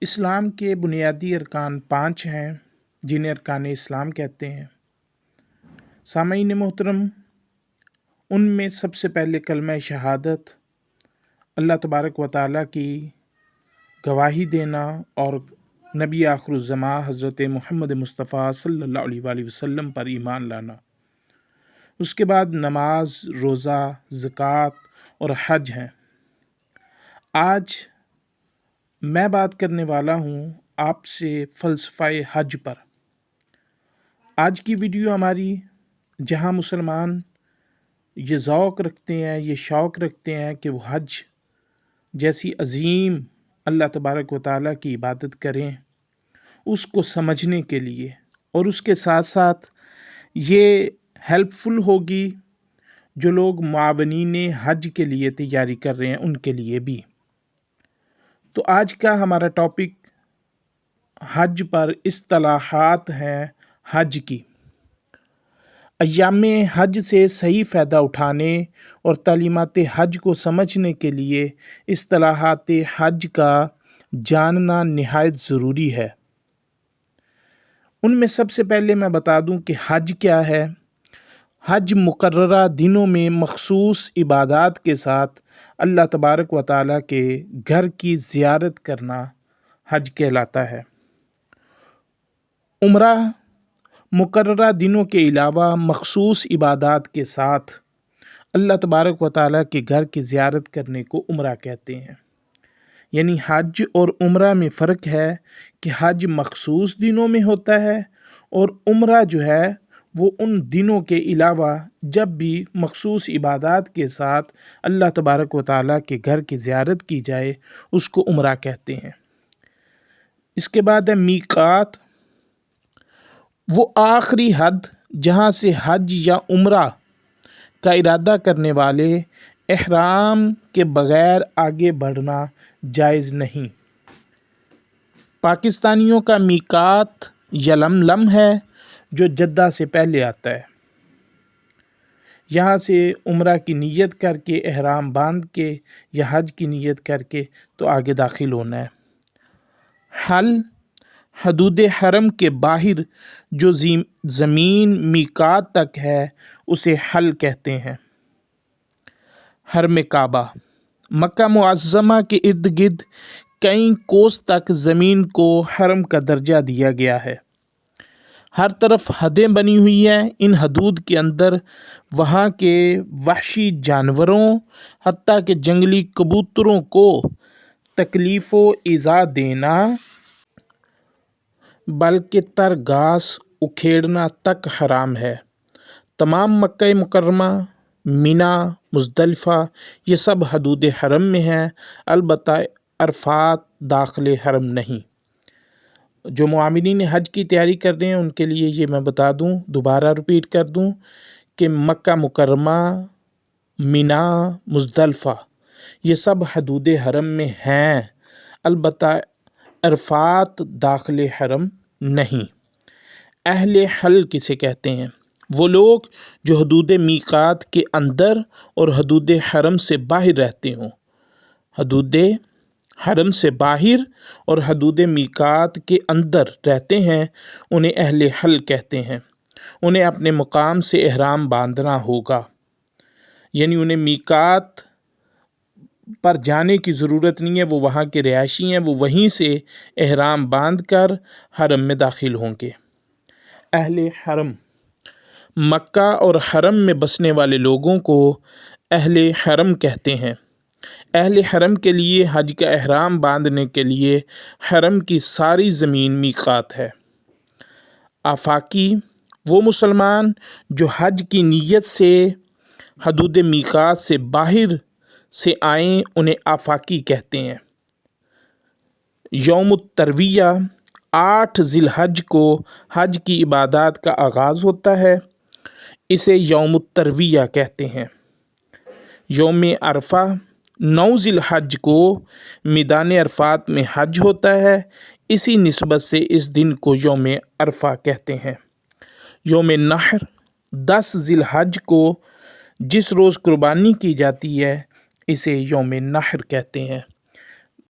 اسلام کے بنیادی ارکان 5 ہیں جنہیں ارکان اسلام کہتے ہیں۔ سامعین محترم، ان میں سب سے پہلے کلمہ شہادت، اللہ تبارک و تعالیٰ کی گواہی دینا اور نبی آخر الزماں حضرت محمد مصطفیٰ صلی اللہ علیہ وآلہ وسلم پر ایمان لانا۔ اس کے بعد نماز، روزہ، زکوٰۃ اور حج ہیں۔ آج میں بات کرنے والا ہوں آپ سے فلسفہ حج پر۔ آج کی ویڈیو ہماری، جہاں مسلمان یہ ذوق رکھتے ہیں، یہ شوق رکھتے ہیں کہ وہ حج جیسی عظیم اللہ تبارک و تعالیٰ کی عبادت کریں، اس کو سمجھنے کے لیے، اور اس کے ساتھ ساتھ یہ ہیلپ فل ہوگی جو لوگ معاونین حج کے لیے تیاری کر رہے ہیں ان کے لیے بھی۔ تو آج کا ہمارا ٹاپک حج پر اصطلاحات ہیں حج کی۔ ایام حج سے صحیح فائدہ اٹھانے اور تعلیمات حج کو سمجھنے کے لیے اصطلاحات حج کا جاننا نہایت ضروری ہے۔ ان میں سب سے پہلے میں بتا دوں کہ حج کیا ہے۔ حج مقررہ دنوں میں مخصوص عبادات کے ساتھ اللہ تبارک و تعالیٰ کے گھر کی زیارت کرنا حج کہلاتا ہے۔ عمرہ مقررہ دنوں کے علاوہ مخصوص عبادات کے ساتھ اللہ تبارک و تعالیٰ کے گھر کی زیارت کرنے کو عمرہ کہتے ہیں۔ یعنی حج اور عمرہ میں فرق ہے کہ حج مخصوص دنوں میں ہوتا ہے اور عمرہ جو ہے وہ ان دنوں کے علاوہ جب بھی مخصوص عبادات کے ساتھ اللہ تبارک و تعالیٰ کے گھر کی زیارت کی جائے اس کو عمرہ کہتے ہیں۔ اس کے بعد ہے میقات، وہ آخری حد جہاں سے حج یا عمرہ کا ارادہ کرنے والے احرام کے بغیر آگے بڑھنا جائز نہیں۔ پاکستانیوں کا میقات یلملم ہے جو جدہ سے پہلے آتا ہے۔ یہاں سے عمرہ کی نیت کر کے، احرام باندھ کے یا حج کی نیت کر کے تو آگے داخل ہونا ہے۔ حل حدود حرم کے باہر جو زمین میقات تک ہے اسے حل کہتے ہیں۔ حرم کعبہ، مکہ معظمہ کے ارد گرد کئی کوس تک زمین کو حرم کا درجہ دیا گیا ہے۔ ہر طرف حدیں بنی ہوئی ہیں۔ ان حدود کے اندر وہاں کے وحشی جانوروں حتیٰ کہ جنگلی کبوتروں کو تکلیف و ایذا دینا بلکہ تر گھاس اکھیڑنا تک حرام ہے۔ تمام مکہ مکرمہ، مینا، مزدلفہ یہ سب حدود حرم میں ہیں، البتہ عرفات داخل حرم نہیں۔ جو معاونین حج کی تیاری کر رہے ہیں ان کے لیے یہ میں بتا دوں، دوبارہ رپیٹ کر دوں کہ مکہ مکرمہ، مینا، مزدلفہ یہ سب حدود حرم میں ہیں، البتہ عرفات داخل حرم نہیں۔ اہل حل کسے کہتے ہیں؟ وہ لوگ جو حدود میقات کے اندر اور حدود حرم سے باہر رہتے ہوں۔ حدود حرم سے باہر اور حدود میقات کے اندر رہتے ہیں انہیں اہل حل کہتے ہیں۔ انہیں اپنے مقام سے احرام باندھنا ہوگا، یعنی انہیں میقات پر جانے کی ضرورت نہیں ہے، وہ وہاں کے رہائشی ہیں، وہ وہیں سے احرام باندھ کر حرم میں داخل ہوں گے۔ اہل حرم، مکہ اور حرم میں بسنے والے لوگوں کو اہل حرم کہتے ہیں۔ اہل حرم کے لیے حج کا احرام باندھنے کے لیے حرم کی ساری زمین میقات ہے۔ آفاقی، وہ مسلمان جو حج کی نیت سے حدود میقات سے باہر سے آئیں انہیں آفاقی کہتے ہیں۔ یوم الترویہ، 8 ذی الحج کو حج کی عبادات کا آغاز ہوتا ہے، اسے یوم الترویہ کہتے ہیں۔ یوم عرفہ، 9 ذی الحج کو میدان عرفات میں حج ہوتا ہے، اسی نسبت سے اس دن کو یوم عرفہ کہتے ہیں۔ یوم نحر، 10 ذی الحج کو جس روز قربانی کی جاتی ہے اسے یوم نحر کہتے ہیں۔